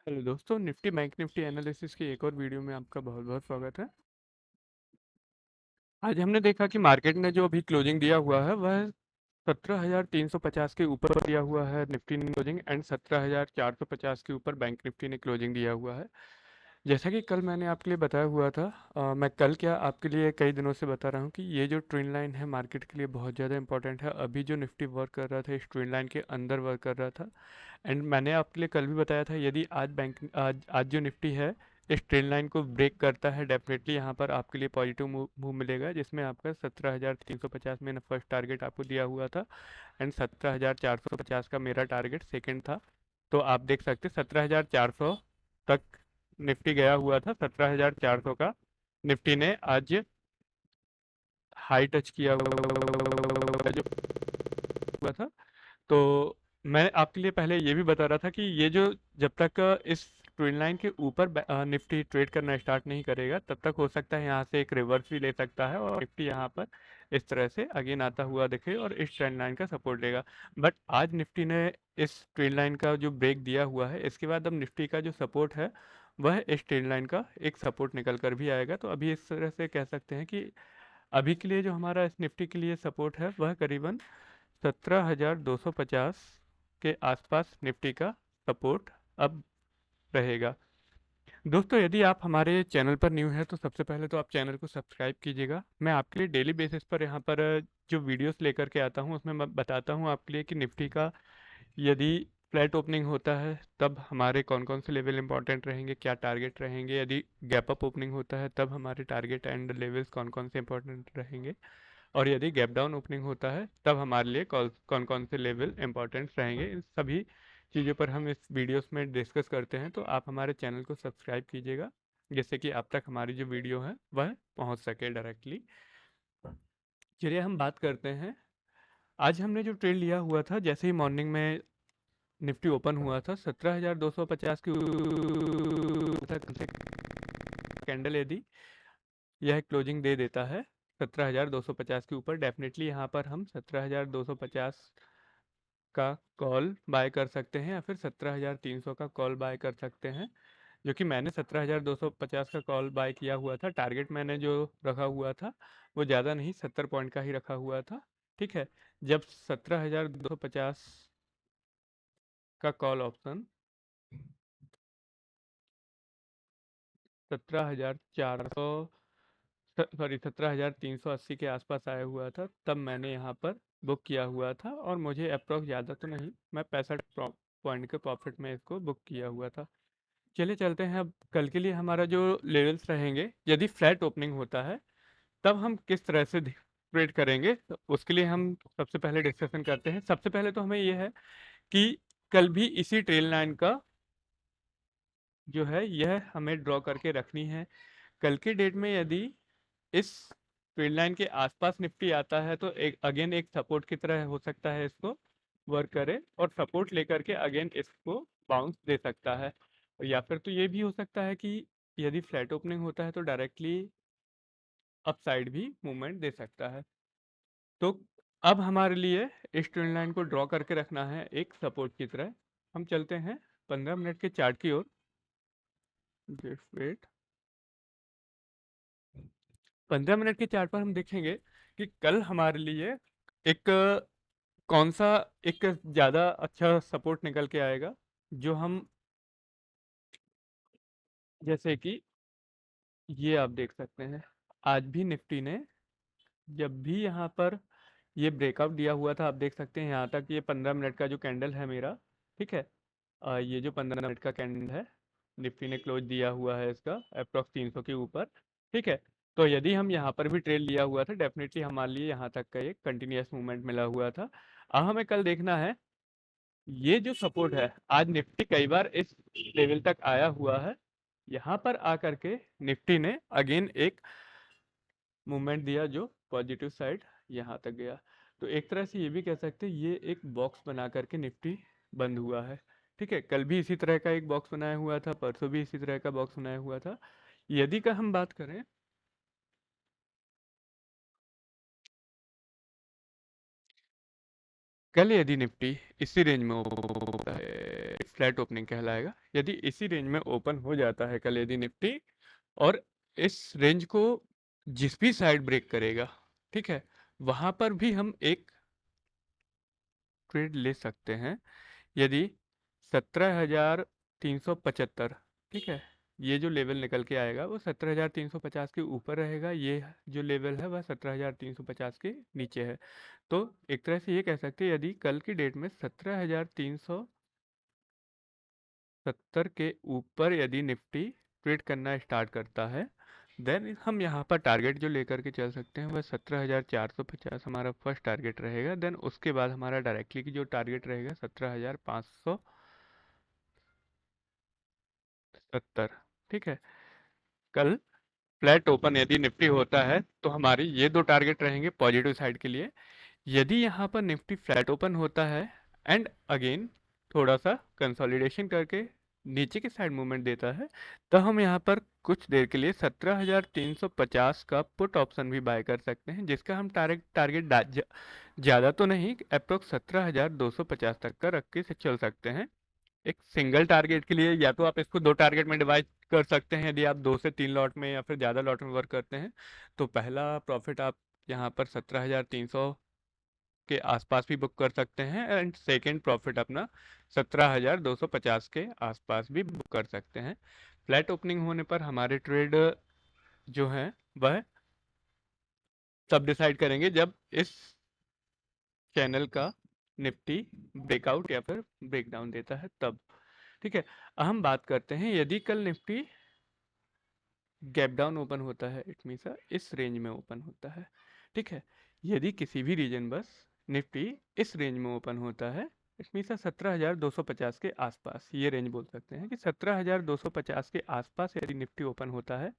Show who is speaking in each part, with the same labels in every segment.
Speaker 1: Hello दोस्तों, Nifty bank Nifty analysis की एक और वीडियो में आपका बहुत बहुत स्वागत है। आज हमने देखा कि मार्केट ने जो अभी क्लोजिंग दिया हुआ है वह 17,350 के ऊपर दिया हुआ है निफ्टी ने क्लोजिंग, एंड 17,450 के ऊपर बैंक निफ्टी ने क्लोजिंग दिया हुआ है। जैसा कि कल मैंने आपके लिए बताया हुआ था, मैं कल क्या आपके लिए कई दिनों से बता रहा हूँ कि ये जो ट्रेंड लाइन है मार्केट के लिए बहुत ज़्यादा इंपॉर्टेंट है। अभी जो निफ्टी वर्क कर रहा था इस ट्रेंड लाइन के अंदर वर्क कर रहा था। एंड मैंने आपके लिए कल भी बताया था, यदि आज जो निफ्टी है इस ट्रेंड लाइन को ब्रेक करता है, डेफिनेटली यहाँ पर आपके लिए पॉजिटिव मूव मिलेगा, जिसमें आपका 17,350 में फर्स्ट टारगेट आपको दिया हुआ था, एंड 17,450 का मेरा टारगेट सेकंड था। तो आप देख सकते 17,400 तक निफ्टी गया हुआ था। 17,400 का निफ्टी ने आज हाई टच किया हुआ जो हुआ था। तो मैं आपके लिए पहले ये भी बता रहा था कि ये जो जब तक इस ट्रेंड लाइन के ऊपर निफ्टी ट्रेड करना स्टार्ट नहीं करेगा तब तक हो सकता है यहाँ से एक रिवर्स भी ले सकता है और निफ्टी यहाँ पर इस तरह से अगेन आता हुआ दिखे और इस ट्रेंड लाइन का सपोर्ट लेगा। बट आज निफ्टी ने इस ट्रेंड लाइन का जो ब्रेक दिया हुआ है, इसके बाद अब निफ्टी का जो सपोर्ट है वह इस ट्रेंड लाइन का एक सपोर्ट निकल कर भी आएगा। तो अभी इस तरह से कह सकते हैं कि अभी के लिए जो हमारा इस निफ्टी के लिए सपोर्ट है वह करीबन 17,250 के आसपास निफ्टी का सपोर्ट अब रहेगा। दोस्तों, यदि आप हमारे चैनल पर न्यू है तो सबसे पहले तो आप चैनल को सब्सक्राइब कीजिएगा। मैं आपके लिए डेली बेसिस पर यहाँ पर जो वीडियोस लेकर के आता हूँ उसमें मैं बताता हूँ आपके लिए कि निफ्टी का यदि फ्लैट ओपनिंग होता है तब हमारे कौन कौन से लेवल इंपॉर्टेंट रहेंगे, क्या टारगेट रहेंगे, यदि गैप अप ओपनिंग होता है तब हमारे टारगेट एंड लेवल्स कौन कौन से इंपॉर्टेंट रहेंगे, और यदि गैप डाउन ओपनिंग होता है तब हमारे लिए कौन कौन से लेवल इंपॉर्टेंट रहेंगे। इन सभी चीज़ों पर हम इस वीडियोस में डिस्कस करते हैं। तो आप हमारे चैनल को सब्सक्राइब कीजिएगा जिससे कि आप तक हमारी जो वीडियो है वह पहुंच सके डायरेक्टली। चलिए हम बात करते हैं। आज हमने जो ट्रेड लिया हुआ था, जैसे ही मॉर्निंग में निफ्टी ओपन हुआ था 17,250 की कैंडल यदि यह क्लोजिंग दे देता है 17,250 के ऊपर, डेफिनेटली यहाँ पर हम 17,250 का कॉल बाय कर सकते हैं या फिर 17,300 का कॉल बाय कर सकते हैं, जो कि मैंने 17,250 का कॉल बाय किया हुआ था। टारगेट मैंने जो रखा हुआ था वो ज़्यादा नहीं, 70 पॉइंट का ही रखा हुआ था। ठीक है, जब 17,250 का कॉल ऑप्शन 17,400 सॉरी 17,380 के आसपास आया हुआ था, तब मैंने यहाँ पर बुक किया हुआ था और मुझे अप्रॉक्स ज़्यादा तो नहीं, मैं 65 पॉइंट के प्रॉफिट में इसको बुक किया हुआ था। चलिए चलते हैं अब कल के लिए हमारा जो लेवल्स रहेंगे, यदि फ्लैट ओपनिंग होता है तब हम किस तरह से ट्रेड करेंगे, तो उसके लिए हम सबसे पहले डिस्कशन करते हैं। सबसे पहले तो हमें ये है कि कल भी इसी ट्रेल लाइन का जो है यह हमें ड्रॉ करके रखनी है। कल की डेट में यदि इस ट्रेड लाइन के आसपास निफ्टी आता है तो एक अगेन एक सपोर्ट की तरह हो सकता है, इसको वर्क करे और सपोर्ट लेकर के अगेन इसको बाउंस दे सकता है। या फिर तो ये भी हो सकता है कि यदि फ्लैट ओपनिंग होता है तो डायरेक्टली अपसाइड भी मूवमेंट दे सकता है। तो अब हमारे लिए इस ट्रेंड लाइन को ड्रॉ करके रखना है एक सपोर्ट की तरह। हम चलते हैं 15 मिनट के चार्ट की ओर। Just wait. 15 मिनट के चार्ट पर हम देखेंगे कि कल हमारे लिए एक कौन सा एक ज़्यादा अच्छा सपोर्ट निकल के आएगा, जो हम जैसे कि ये आप देख सकते हैं। आज भी निफ्टी ने जब भी यहाँ पर ये ब्रेकआउट दिया हुआ था, आप देख सकते हैं यहाँ तक, ये 15 मिनट का जो कैंडल है मेरा, ठीक है, ये जो 15 मिनट का कैंडल है निफ्टी ने क्लोज दिया हुआ है इसका अप्रॉक्स 300 के ऊपर। ठीक है, तो यदि हम यहाँ पर भी ट्रेड लिया हुआ था, डेफिनेटली हमारे लिए यहाँ तक का एक कंटिन्यूस मूवमेंट मिला हुआ था। अब हमें कल देखना है ये जो सपोर्ट है, आज निफ्टी कई बार इस लेवल तक आया हुआ है, यहाँ पर आकर के निफ्टी ने अगेन एक मूवमेंट दिया जो पॉजिटिव साइड यहाँ तक गया। तो एक तरह से ये भी कह सकते हैं ये एक बॉक्स बना करके निफ्टी बंद हुआ है। ठीक है, कल भी इसी तरह का एक बॉक्स बनाया हुआ था, परसों भी इसी तरह का बॉक्स बनाया हुआ था। यदि का हम बात करें, कल यदि निफ्टी इसी रेंज में होता है फ्लैट ओपनिंग कहलाएगा। यदि इसी रेंज में ओपन हो जाता है कल यदि निफ्टी, और इस रेंज को जिस भी साइड ब्रेक करेगा, ठीक है, वहां पर भी हम एक ट्रेड ले सकते हैं। यदि 17,375, ठीक है, ये जो लेवल निकल के आएगा वो 17,350 के ऊपर रहेगा, ये जो लेवल है वह 17,350 के नीचे है। तो एक तरह से ये कह सकते हैं यदि कल की डेट में 17,370 के ऊपर यदि निफ्टी ट्रेड करना स्टार्ट करता है, देन हम यहाँ पर टारगेट जो लेकर के चल सकते हैं वह 17,450 हमारा फर्स्ट टारगेट रहेगा। देन उसके बाद हमारा डायरेक्टली की जो टारगेट रहेगा 17,570, ठीक है। कल फ्लैट ओपन यदि निफ्टी होता है तो हमारी ये दो टारगेट रहेंगे पॉजिटिव साइड के लिए। यदि यहाँ पर निफ्टी फ्लैट ओपन होता है एंड अगेन थोड़ा सा कंसोलिडेशन करके नीचे की साइड मूवमेंट देता है, तो हम यहाँ पर कुछ देर के लिए 17,350 का पुट ऑप्शन भी बाय कर सकते हैं, जिसका हम टारगेट टारगेट ज़्यादा तो नहीं, अप्रोक्स 17,250 तक का रख के से चल सकते हैं। एक सिंगल टारगेट के लिए या तो आप इसको दो टारगेट में डिवाइड कर सकते हैं, यदि आप 2 से 3 लॉट में या फिर ज़्यादा लॉट में वर्क करते हैं तो पहला प्रॉफिट आप यहाँ पर 17,300 के आसपास भी बुक कर सकते हैं, एंड सेकेंड प्रॉफिट अपना 17,250 के आसपास भी बुक कर सकते हैं। फ्लैट ओपनिंग होने पर हमारे ट्रेड जो हैं वह तब डिसाइड करेंगे जब इस चैनल का निफ्टी ब्रेकआउट या फिर ब्रेकडाउन देता है तब, ठीक है। हम बात करते हैं यदि कल निफ्टी गैप डाउन ओपन होता है, इट मीन्स इस रेंज में ओपन होता है, ठीक है। यदि किसी भी रीजन बस निफ्टी इस रेंज में ओपन होता है, इट मीन्स 17,250 के आसपास, ये रेंज बोल सकते हैं कि 17,250 के आसपास यदि निफ्टी ओपन होता है,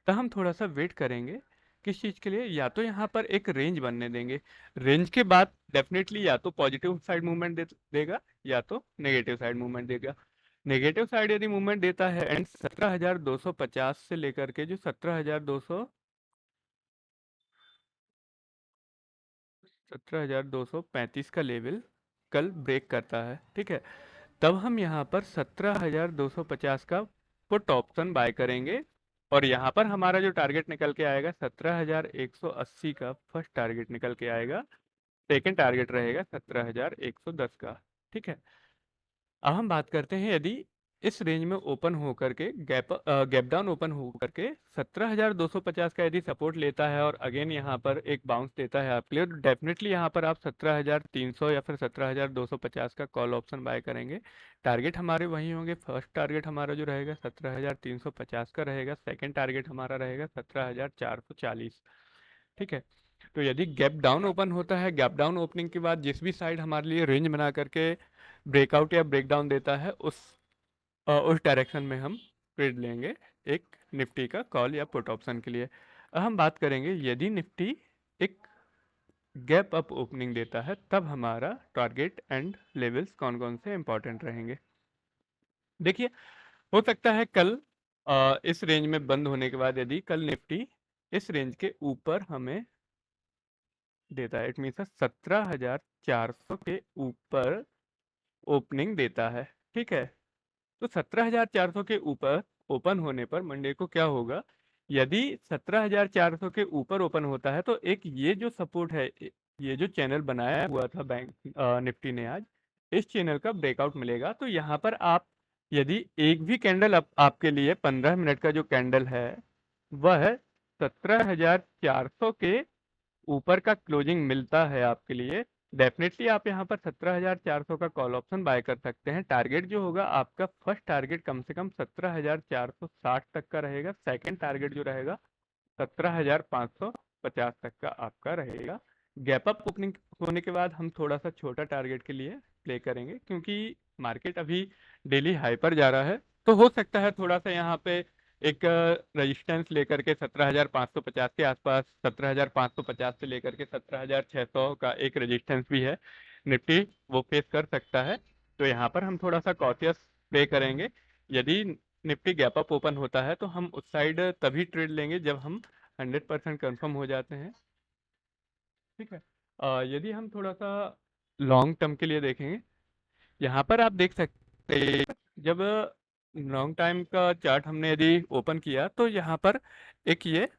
Speaker 1: तो हम थोड़ा सा वेट करेंगे। किस चीज़ के लिए? या तो यहाँ पर एक रेंज बनने देंगे, रेंज के बाद डेफिनेटली या तो पॉजिटिव साइड मूवमेंट देगा या तो नेगेटिव साइड मूवमेंट देगा। नेगेटिव साइड यदि मूवमेंट देता है एंड 17,250 से लेकर के जो 17,235 का लेवल कल ब्रेक करता है, ठीक है, तब हम यहाँ पर 17,250 का पुट ऑप्शन बाय करेंगे, और यहाँ पर हमारा जो टारगेट निकल के आएगा 17,180 का फर्स्ट टारगेट निकल के आएगा। सेकेंड टारगेट रहेगा 17,110 का, ठीक है। अब हम बात करते हैं यदि इस रेंज में ओपन हो करके गैप डाउन ओपन हो करके 17,250 का यदि सपोर्ट लेता है और अगेन यहाँ पर एक बाउंस देता है आपके लिए, तो डेफिनेटली यहाँ पर आप 17,300 या फिर 17,250 का कॉल ऑप्शन बाय करेंगे। टारगेट हमारे वही होंगे, फर्स्ट टारगेट हमारा जो रहेगा 17,350 का रहेगा, सेकेंड टारगेट हमारा रहेगा 17,440, ठीक है। तो यदि गैप डाउन ओपन होता है, गैप डाउन ओपनिंग के बाद जिस भी साइड हमारे लिए रेंज बना करके ब्रेकआउट या ब्रेकडाउन देता है, उस डायरेक्शन में हम ट्रेड लेंगे एक निफ्टी का कॉल या पुट ऑप्शन के लिए। अब हम बात करेंगे यदि निफ्टी एक गैप अप ओपनिंग देता है तब हमारा टारगेट एंड लेवल्स कौन कौन से इंपॉर्टेंट रहेंगे। देखिए, हो सकता है कल इस रेंज में बंद होने के बाद यदि कल निफ्टी इस रेंज के ऊपर हमें देता है, इट मीन्स 17,400 के ऊपर ओपनिंग देता है, ठीक है। तो 17,400 के ऊपर ओपन होने पर मंडे को क्या होगा, यदि 17,400 के ऊपर ओपन होता है तो एक ये जो सपोर्ट है, ये जो चैनल बनाया हुआ था बैंक निफ्टी ने आज, इस चैनल का ब्रेकआउट मिलेगा। तो यहाँ पर आप यदि एक भी कैंडल आपके लिए 15 मिनट का जो कैंडल है वह 17,400 के ऊपर का क्लोजिंग मिलता है आपके लिए, डेफिनेटली आप यहाँ पर 17,400 का कॉल ऑप्शन बाय कर सकते हैं। टारगेट जो होगा आपका, फर्स्ट टारगेट कम से कम 17,460 तक का रहेगा, सेकंड टारगेट जो रहेगा 17,550 तक का आपका रहेगा। गैप अप ओपनिंग होने के बाद हम थोड़ा सा छोटा टारगेट के लिए प्ले करेंगे, क्योंकि मार्केट अभी डेली हाई पर जा रहा है, तो हो सकता है थोड़ा सा यहाँ पे एक रेजिस्टेंस लेकर के 17,550 के आसपास, 17,550 से लेकर के 17,600 का एक रेजिस्टेंस भी है निफ्टी, वो फेस कर सकता है। तो यहाँ पर हम थोड़ा सा कॉशियस प्ले करेंगे। यदि निफ्टी गैप अप ओपन होता है तो हम उस साइड तभी ट्रेड लेंगे जब हम 100% कंफर्म हो जाते हैं, ठीक है। यदि हम थोड़ा सा लॉन्ग टर्म के लिए देखेंगे, यहाँ पर आप देख सकते जब लॉन्ग टाइम का चार्ट हमने यदि ओपन किया तो यहाँ पर एक ये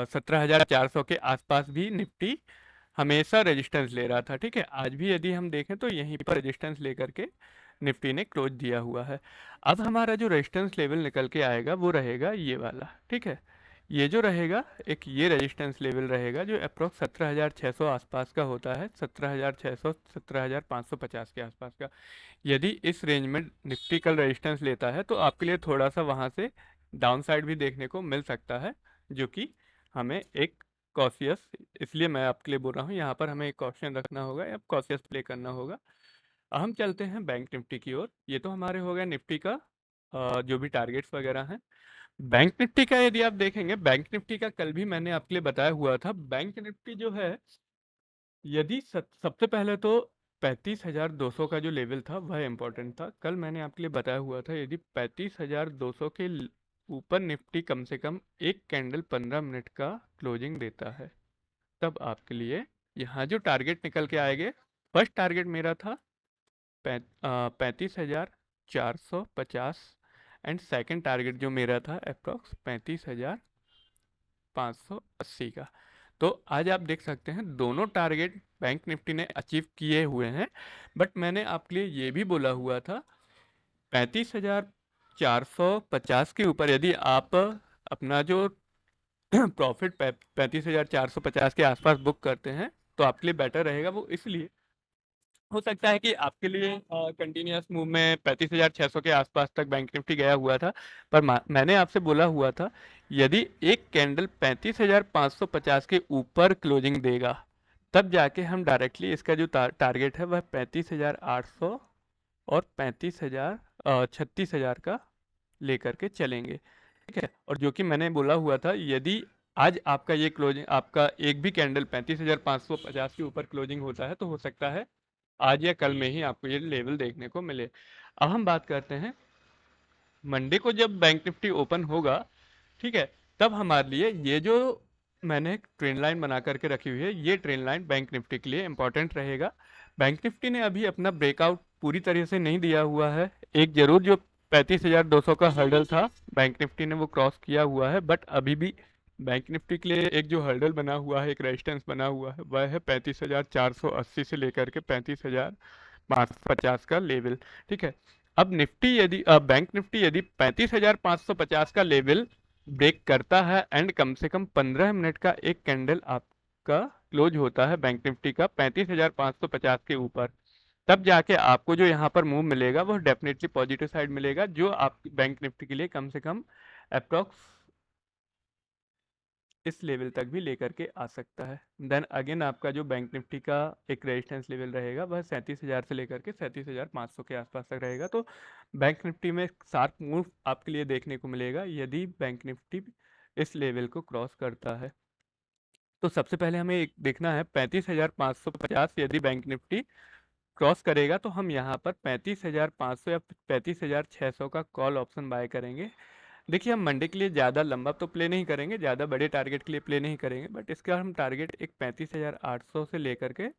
Speaker 1: 17,400 के आसपास भी निफ्टी हमेशा रेजिस्टेंस ले रहा था। ठीक है, आज भी यदि हम देखें तो यहीं पर रेजिस्टेंस लेकर के निफ्टी ने क्लोज दिया हुआ है। अब हमारा जो रेजिस्टेंस लेवल निकल के आएगा वो रहेगा ये वाला। ठीक है, ये जो रहेगा एक ये रेजिस्टेंस लेवल रहेगा जो अप्रोक्स 17,600 आसपास का होता है, 17,600 17,550 के आसपास का। यदि इस रेंज में निफ्टी कल रेजिस्टेंस लेता है तो आपके लिए थोड़ा सा वहाँ से डाउन साइड भी देखने को मिल सकता है, जो कि हमें एक कॉशियस, इसलिए मैं आपके लिए बोल रहा हूँ यहाँ पर हमें एक कॉशन रखना होगा या कॉशियस प्ले करना होगा। अब हम चलते हैं बैंक निफ्टी की ओर। ये तो हमारे हो गया निफ्टी का जो भी टारगेट्स वगैरह हैं। बैंक निफ्टी का यदि आप देखेंगे, बैंक निफ्टी का कल भी मैंने आपके लिए बताया हुआ था। बैंक निफ्टी जो है यदि सबसे पहले तो 35,200 का जो लेवल था वह इम्पोर्टेंट था। कल मैंने आपके लिए बताया हुआ था यदि 35,200 के ऊपर निफ्टी कम से कम एक कैंडल 15 मिनट का क्लोजिंग देता है तब आपके लिए यहाँ जो टारगेट निकल के आएंगे, फर्स्ट टारगेट मेरा था 35,450 एंड सेकंड टारगेट जो मेरा था अप्रॉक्स 35,580 का। तो आज आप देख सकते हैं दोनों टारगेट बैंक निफ्टी ने अचीव किए हुए हैं। बट मैंने आपके लिए ये भी बोला हुआ था 35,450 के ऊपर यदि आप अपना जो प्रॉफिट 35,450 के आसपास बुक करते हैं तो आपके लिए बेटर रहेगा। वो इसलिए हो सकता है कि आपके लिए कंटिन्यूअस मूव में 35,600 के आसपास तक बैंक निफ्टी गया हुआ था, पर मैंने आपसे बोला हुआ था यदि एक कैंडल 35,550 के ऊपर क्लोजिंग देगा तब जाके हम डायरेक्टली इसका जो टारगेट है वह 35,800 और 36,000 का लेकर के चलेंगे। ठीक है, और जो कि मैंने बोला हुआ था यदि आज आपका ये क्लोजिंग, आपका एक भी कैंडल 35,550 के ऊपर क्लोजिंग होता है तो हो सकता है आज या कल में ही आपको ये लेवल देखने को मिले। अब हम बात करते हैं मंडे को जब बैंक निफ्टी ओपन होगा। ठीक है, तब हमारे लिए ये जो मैंने एक ट्रेंड लाइन बना करके रखी हुई है, ये ट्रेंड लाइन बैंक निफ्टी के लिए इंपॉर्टेंट रहेगा। बैंक निफ्टी ने अभी अपना ब्रेकआउट पूरी तरह से नहीं दिया हुआ है। एक जरूर जो 35,200 का हर्डल था बैंक निफ्टी ने वो क्रॉस किया हुआ है, बट अभी भी बैंक निफ्टी के लिए एक जो हर्डल बना हुआ है, एक रेजिस्टेंस बना हुआ है, वह है 35,480 से लेकर के 35,550 का लेवल। ठीक है, अब निफ्टी यदि बैंक निफ्टी यदि 35,550 का लेवल ब्रेक करता है एंड कम से कम 15 मिनट का एक कैंडल आपका क्लोज होता है बैंक निफ्टी का 35,550 के ऊपर, तब जाके आपको जो यहाँ पर मूव मिलेगा वो डेफिनेटली पॉजिटिव साइड मिलेगा, जो आप बैंक निफ्टी के लिए कम से कम अप्रोक्स इस लेवल तक भी लेकर के आ सकता है। देन अगेन आपका जो बैंक निफ्टी का एक रेजिस्टेंस लेवल रहेगा वह 37,000 से लेकर के 37,500 के आसपास तक रहेगा। तो बैंक निफ्टी में शार्प मूव आपके लिए देखने को मिलेगा यदि बैंक निफ्टी इस लेवल को क्रॉस करता है। तो सबसे पहले हमें एक देखना है 35,550 यदि बैंक निफ्टी क्रॉस करेगा तो हम यहाँ पर 35,500 या 35,600 का कॉल ऑप्शन बाय करेंगे। देखिए, हम मंडे के लिए ज़्यादा लंबा तो प्ले नहीं करेंगे, ज़्यादा बड़े टारगेट के लिए प्ले नहीं करेंगे, बट इसका हम टारगेट एक 35,800 से लेकर के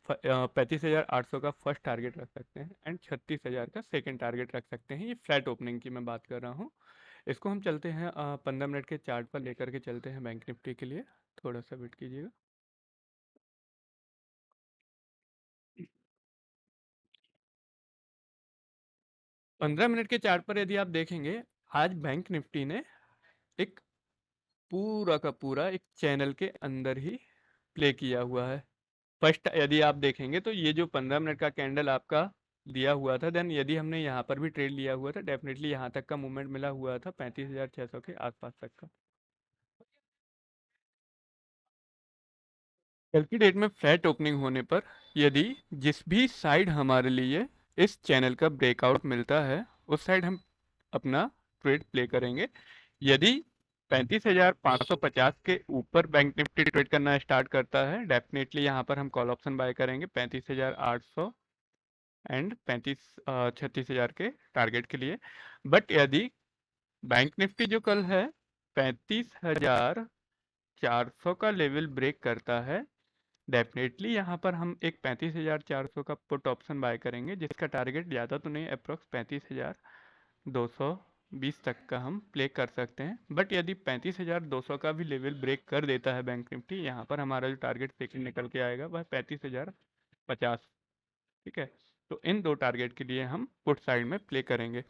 Speaker 1: 35,800 का फर्स्ट टारगेट रख सकते हैं एंड 36,000 का सेकंड टारगेट रख सकते हैं। ये फ्लैट ओपनिंग की मैं बात कर रहा हूँ। इसको हम चलते हैं 15 मिनट के चार्ट पर लेकर के चलते हैं बैंक निफ्टी के लिए। थोड़ा सा वेट कीजिएगा। 15 मिनट के चार्ट पर यदि आप देखेंगे, आज बैंक निफ्टी ने एक पूरा का पूरा एक चैनल के अंदर ही प्ले किया हुआ है। फर्स्ट यदि आप देखेंगे तो ये जो 15 मिनट का कैंडल आपका दिया हुआ था, देन यदि हमने यहाँ पर भी ट्रेड लिया हुआ था, डेफिनेटली यहाँ तक का मूवमेंट मिला हुआ था 35,600 के आसपास तक का। कल की डेट में फ्लैट ओपनिंग होने पर यदि जिस भी साइड हमारे लिए इस चैनल का ब्रेकआउट मिलता है उस साइड हम अपना ट्रेड प्ले करेंगे। यदि 35,550 के ऊपर बैंक निफ्टी ट्रेड करना स्टार्ट करता है, डेफिनेटली यहाँ पर हम कॉल ऑप्शन बाय करेंगे 35,800 एंड 36,000 के टारगेट के लिए। बट यदि बैंक निफ्टी जो कल है 35,400 का लेवल ब्रेक करता है डेफिनेटली यहाँ पर हम एक 35,400 का पुट ऑप्शन बाय करेंगे, जिसका टारगेट ज़्यादा तो नहीं, अप्रोक्स 35,220 तक का हम प्ले कर सकते हैं। बट यदि 35,200 का भी लेवल ब्रेक कर देता है बैंक निफ्टी, यहाँ पर हमारा जो टारगेट सेकंड निकल के आएगा वह 35,050। ठीक है, तो इन दो टारगेट के लिए हम पुट साइड में प्ले करेंगे।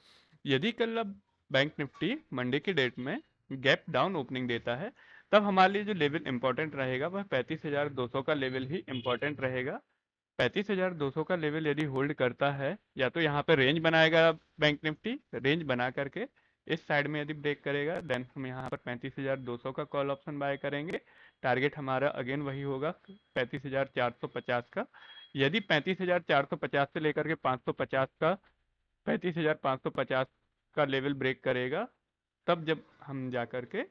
Speaker 1: यदि कल अब बैंक निफ्टी मंडे की डेट में गैप डाउन ओपनिंग देता है, तब हमारे लिए जो लेवल इंपॉर्टेंट रहेगा वह 35,200 का लेवल ही इंपॉर्टेंट रहेगा। 35,200 का लेवल यदि होल्ड करता है, या तो यहाँ पे रेंज बनाएगा बैंक निफ्टी, रेंज बना करके इस साइड में यदि ब्रेक करेगा, देन हम यहाँ पर 35,200 का कॉल ऑप्शन बाय करेंगे। टारगेट हमारा अगेन वही होगा 35,450 का। यदि 35,450 से लेकर के 550 का 35,550 का लेवल ब्रेक करेगा, तब जब हम जा करके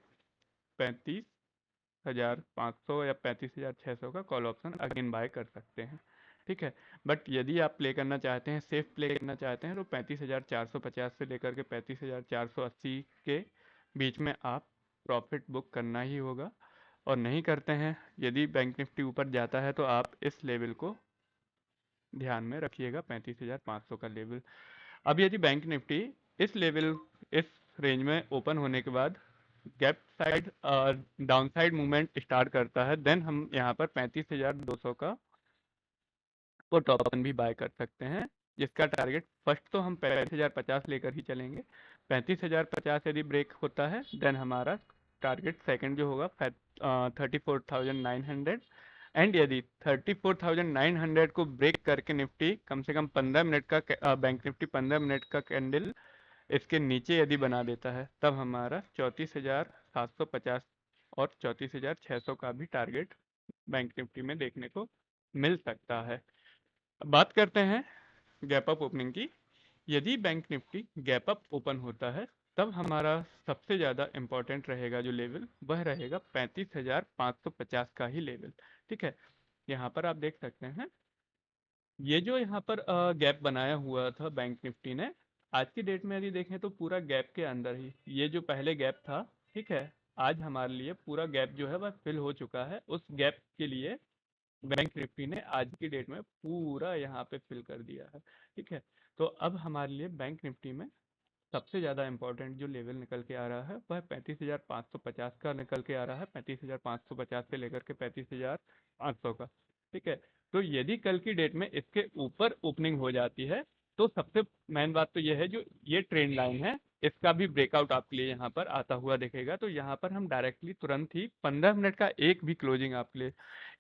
Speaker 1: 35,500 या 35,600 का कॉल ऑप्शन अगेन बाय कर सकते हैं। ठीक है, बट यदि आप प्ले करना चाहते हैं, सेफ प्ले करना चाहते हैं, तो 35,450 से लेकर के 35,480 के बीच में आप प्रॉफिट बुक करना ही होगा। और नहीं करते हैं, यदि बैंक निफ्टी ऊपर जाता है, तो आप इस लेवल को ध्यान में रखिएगा, 35,500 का लेवल। अब यदि बैंक निफ्टी इस लेवल, इस रेंज में ओपन होने के बाद gap side down side movement start करता है, देन हम यहाँ पर 35,200 का पुट ऑप्शन भी बाय कर सकते हैं, जिसका टारगेट फर्स्ट तो हम 35,050 लेकर ही चलेंगे। 35,050 यदि ब्रेक होता है, देन हमारा टारगेट सेकंड जो होगा 34,900। एंड यदि 34,900 को ब्रेक करके निफ्टी कम से कम 15 मिनट का बैंक निफ्टी 15 मिनट का कैंडल इसके नीचे यदि बना देता है, तब हमारा 34,750 और 34,600 का भी टारगेट बैंक निफ्टी में देखने को मिल सकता है। अब बात करते हैं गैप अप ओपनिंग की। यदि bank Nifty gap up open होता है, तब हमारा सबसे ज़्यादा इम्पोर्टेंट रहेगा जो लेवल, वह रहेगा 35,550 का ही लेवल। ठीक है, यहाँ पर आप देख सकते हैं, ये जो यहाँ पर गैप बनाया हुआ था बैंक निफ्टी ने, आज की डेट में यदि देखें तो पूरा गैप के अंदर ही, ये जो पहले गैप था, ठीक है, आज हमारे लिए पूरा गैप जो है वह फिल हो चुका है। उस गैप के लिए बैंक निफ्टी ने आज की डेट में पूरा यहाँ पे फिल कर दिया है। ठीक है, तो अब हमारे लिए बैंक निफ्टी में सबसे ज़्यादा इंपॉर्टेंट जो लेवल निकल के आ रहा है वह 35,550 का निकल के आ रहा है, 35,550 से लेकर के 35,500 का। ठीक है, तो यदि कल की डेट में इसके ऊपर ओपनिंग हो जाती है, तो सबसे मेन बात तो यह है, जो ये ट्रेंड लाइन है इसका भी ब्रेकआउट आपके लिए यहाँ पर आता हुआ दिखेगा। तो यहाँ पर हम डायरेक्टली तुरंत ही 15 मिनट का एक भी क्लोजिंग आपके लिए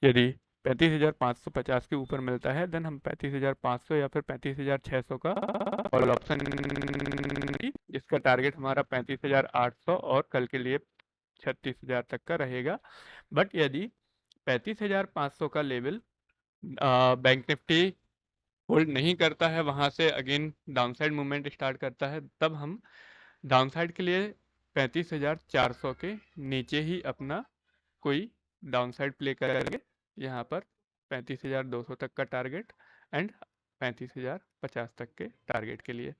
Speaker 1: यदि 35,550 के ऊपर मिलता है, देन हम 35,500 या फिर 35,600 का कॉल ऑप्शन, जिसका टारगेट हमारा 35,800 और कल के लिए 36,000 तक का रहेगा। बट यदि 35,500 का लेवल बैंक निफ्टी होल्ड नहीं करता है, वहां से अगेन डाउनसाइड मूवमेंट स्टार्ट करता है, तब हम डाउनसाइड के लिए 35,400 के नीचे ही अपना कोई डाउनसाइड प्ले करेंगे। यहाँ पर 35,200 तक का टारगेट एंड 35,050 तक के टारगेट के लिए।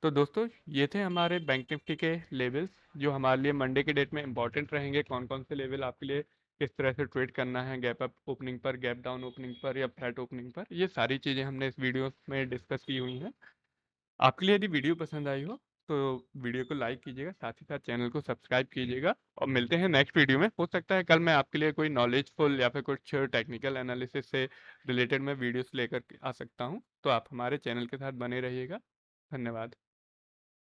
Speaker 1: तो दोस्तों, ये थे हमारे बैंक निफ्टी के लेवल्स, जो हमारे लिए मंडे के डेट में इंपॉर्टेंट रहेंगे। कौन कौन से लेवल आपके लिए किस तरह से ट्रेड करना है, गैप अप ओपनिंग पर, गैप डाउन ओपनिंग पर या फ्लैट ओपनिंग पर, ये सारी चीज़ें हमने इस वीडियो में डिस्कस की हुई हैं। आपके लिए यदि वीडियो पसंद आई हो तो वीडियो को लाइक कीजिएगा, साथ ही साथ चैनल को सब्सक्राइब कीजिएगा, और मिलते हैं नेक्स्ट वीडियो में। हो सकता है कल मैं आपके लिए कोई नॉलेजफुल या फिर कुछ टेक्निकल एनालिसिस से रिलेटेड मैं वीडियोस लेकर आ सकता हूं, तो आप हमारे चैनल के साथ बने रहिएगा। धन्यवाद।